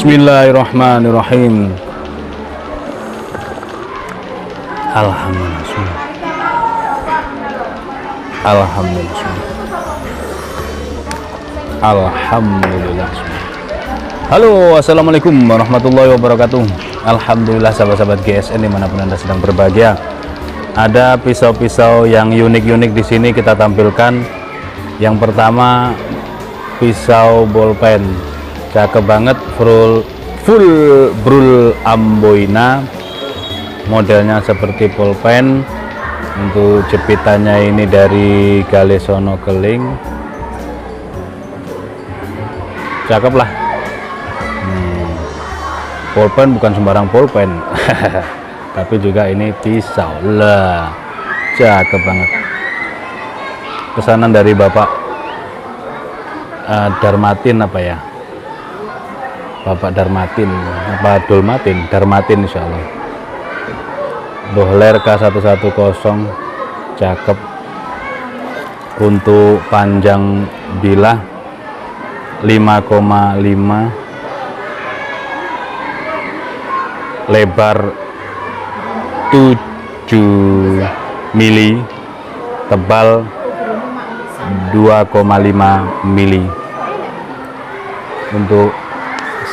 Bismillahirrahmanirrahim. Alhamdulillah. Alhamdulillah. Halo, assalamualaikum warahmatullahi wabarakatuh. Alhamdulillah sahabat-sahabat GSN dimanapun Anda sedang berbahagia. Ada pisau-pisau yang unik-unik di sini kita tampilkan. Yang pertama pisau bolpen. Cakep banget, full brul amboina, modelnya seperti pulpen. Untuk jepitannya ini dari Galesono Keling, cakep lah. Pulpen bukan sembarang pulpen tapi juga ini pisau lah, cakep banget. Pesanan dari Bapak Darmatin apa ya, Bapak Darmatin apa Dolmatin, Darmatin insyaallah. Bohler K110, cakep. Untuk panjang bilah 5,5, lebar 7 mili, tebal 2,5 mili. Untuk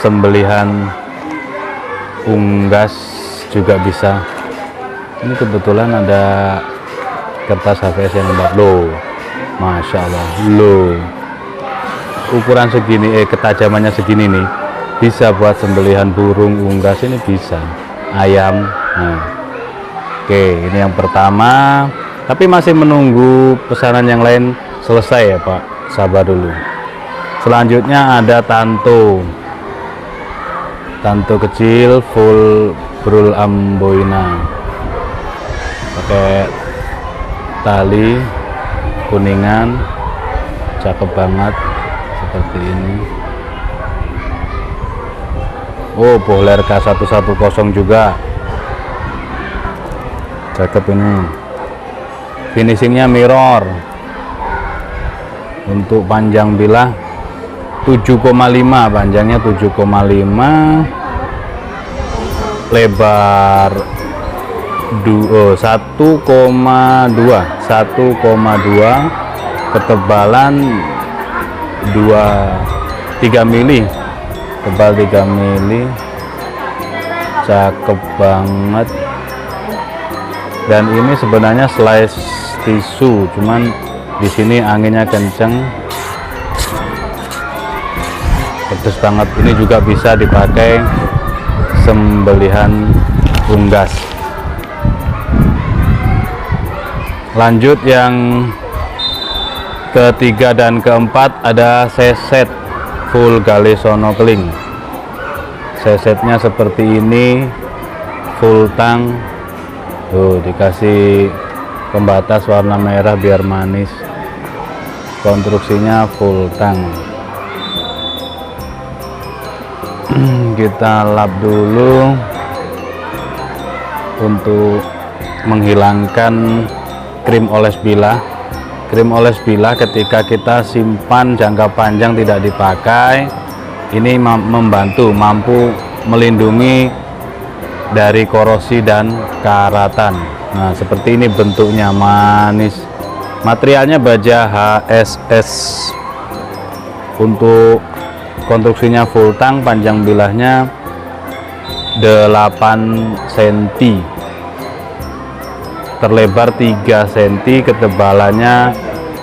sembelihan unggas juga bisa. Ini kebetulan ada kertas HVS yang lembab loh, masya Allah loh. Ukuran segini, ketajamannya segini nih, bisa buat sembelihan burung, unggas, ini bisa ayam. Oke, ini yang pertama, tapi masih menunggu pesanan yang lain selesai ya Pak, sabar dulu. Selanjutnya ada tanto kecil full brul amboina, pakai tali kuningan, cakep banget seperti ini. Oh, bohler K110 juga cakep ini. Finishingnya mirror. Untuk panjang bilah 7,5, panjangnya 7,5, lebar 1,2, ketebalan 3 mili, tebal 3 mili, cakep banget. Dan ini sebenarnya slice tisu, cuman di sini anginnya kenceng, pedes banget. Ini juga bisa dipakai sembelihan unggas. Lanjut yang ketiga dan keempat, ada seset full Galesono Keling. sesetnya seperti ini, full tang. Tuh dikasih pembatas warna merah biar manis. Konstruksinya full tang. Kita lap dulu untuk menghilangkan krim oles bilah. Krim oles bilah ketika kita simpan jangka panjang tidak dipakai, ini mampu melindungi dari korosi dan karatan. Nah seperti ini bentuknya, manis. Materialnya baja HSS. Untuk konstruksinya full tang, panjang bilahnya 8 cm, terlebar 3 cm, ketebalannya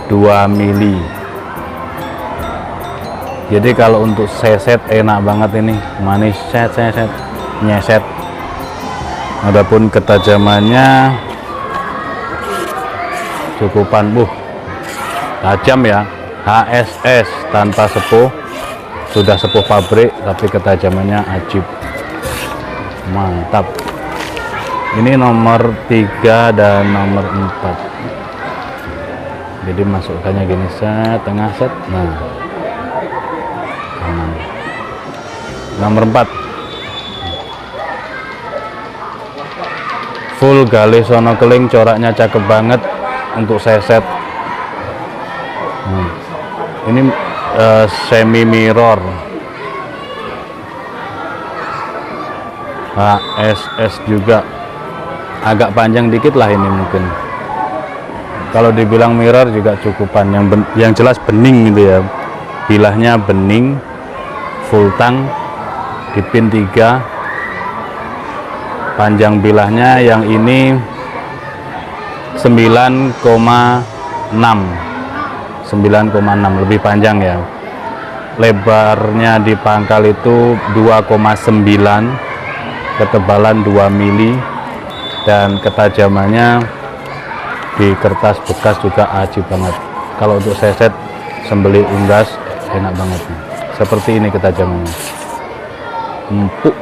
2 mili. Jadi kalau untuk seset enak banget ini, manis, set nyeset. Adapun ketajamannya cukupan, tajam ya. HSS tanpa sepuh, sudah sepuh pabrik tapi ketajamannya ajib, mantap. Ini nomor 3 dan nomor 4. Jadi masukkannya gini, set tengah set. Nah nomor 4 full galih sono keling, coraknya cakep banget untuk seset. Ini semi mirror HSS juga, agak panjang dikit lah ini mungkin. Kalau dibilang mirror juga cukupan, yang jelas bening gitu ya, bilahnya bening, full tang, dipin 3, panjang bilahnya yang ini 9,6, lebih panjang ya. Lebarnya di pangkal itu 2,9, ketebalan 2 mili, dan ketajamannya di kertas bekas juga ajib banget. Kalau untuk seset sembeli unggas enak banget nih. Seperti ini ketajamannya, empuk.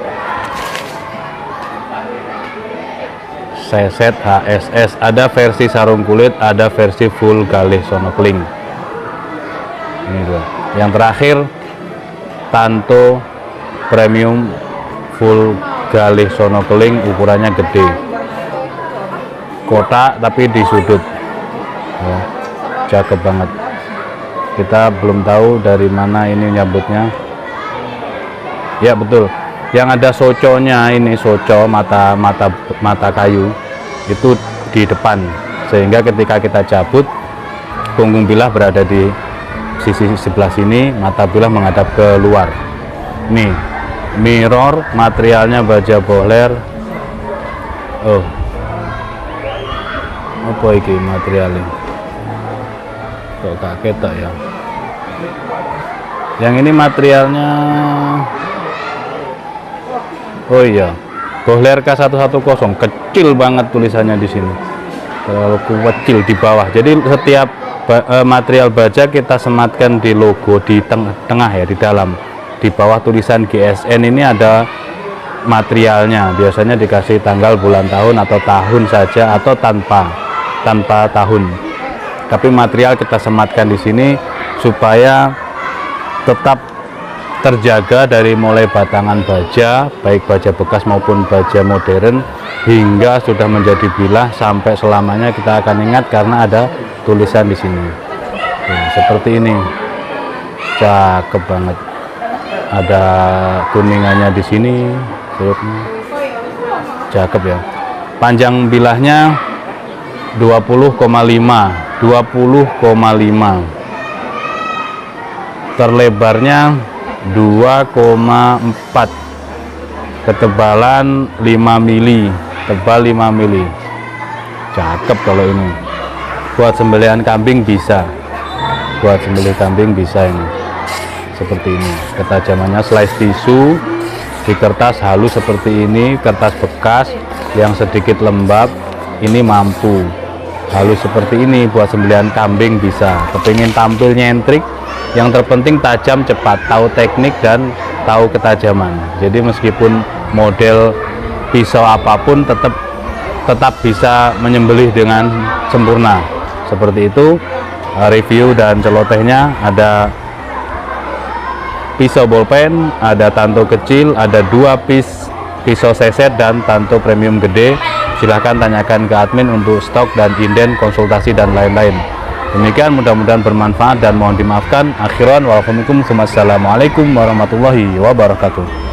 Seset HSS, ada versi sarung kulit, ada versi full galih sono keling. Ini dua. Yang terakhir Tanto premium full galih sono keling, ukurannya gede, kotak tapi di sudut ya, cakep banget. Kita belum tahu dari mana ini nyambutnya ya. Betul, yang ada soconya, ini soco mata kayu itu di depan, sehingga ketika kita cabut punggung bilah berada di sisi sebelah sini, mata bilah menghadap ke luar. Nih mirror, materialnya baja bohler. Oh apa ini materialnya, kok kaget tak ya. Yang ini materialnya, oh iya, bohler K110, kecil banget tulisannya di sini, terlalu kecil di bawah. Jadi setiap material baja kita sematkan di logo di tengah ya, di dalam. Di bawah tulisan GSN ini ada materialnya, biasanya dikasih tanggal, bulan, tahun, atau tahun saja, atau tanpa tahun. Tapi material kita sematkan di sini supaya tetap terjaga dari mulai batangan baja, baik baja bekas maupun baja modern, hingga sudah menjadi bilah sampai selamanya kita akan ingat karena ada tulisan di sini. Nah, seperti ini, cakep banget. Ada kuningannya di sini, cakep ya. Panjang bilahnya 20,5, terlebarnya 2,4, ketebalan 5 mili, tebal 5 mili. Cakep kalau ini. Buat sembelihan kambing bisa. Buat sembelih kambing bisa ini. Seperti ini. Ketajamannya slice tisu di kertas halus seperti ini, kertas bekas yang sedikit lembab, ini mampu. Halus seperti ini buat sembelihan kambing bisa. Kepingin tampil nyentrik, yang terpenting tajam, cepat, tahu teknik dan tahu ketajaman. Jadi meskipun model pisau apapun tetap bisa menyembelih dengan sempurna. Seperti itu review dan celotehnya. Ada pisau bolpen, ada tanto kecil, ada 2 piece pisau seset dan tanto premium gede. Silahkan tanyakan ke admin untuk stok dan inden, konsultasi dan lain-lain. Demikian, mudah-mudahan bermanfaat dan mohon dimaafkan. Akhiran, wassalamualaikum warahmatullahi wabarakatuh.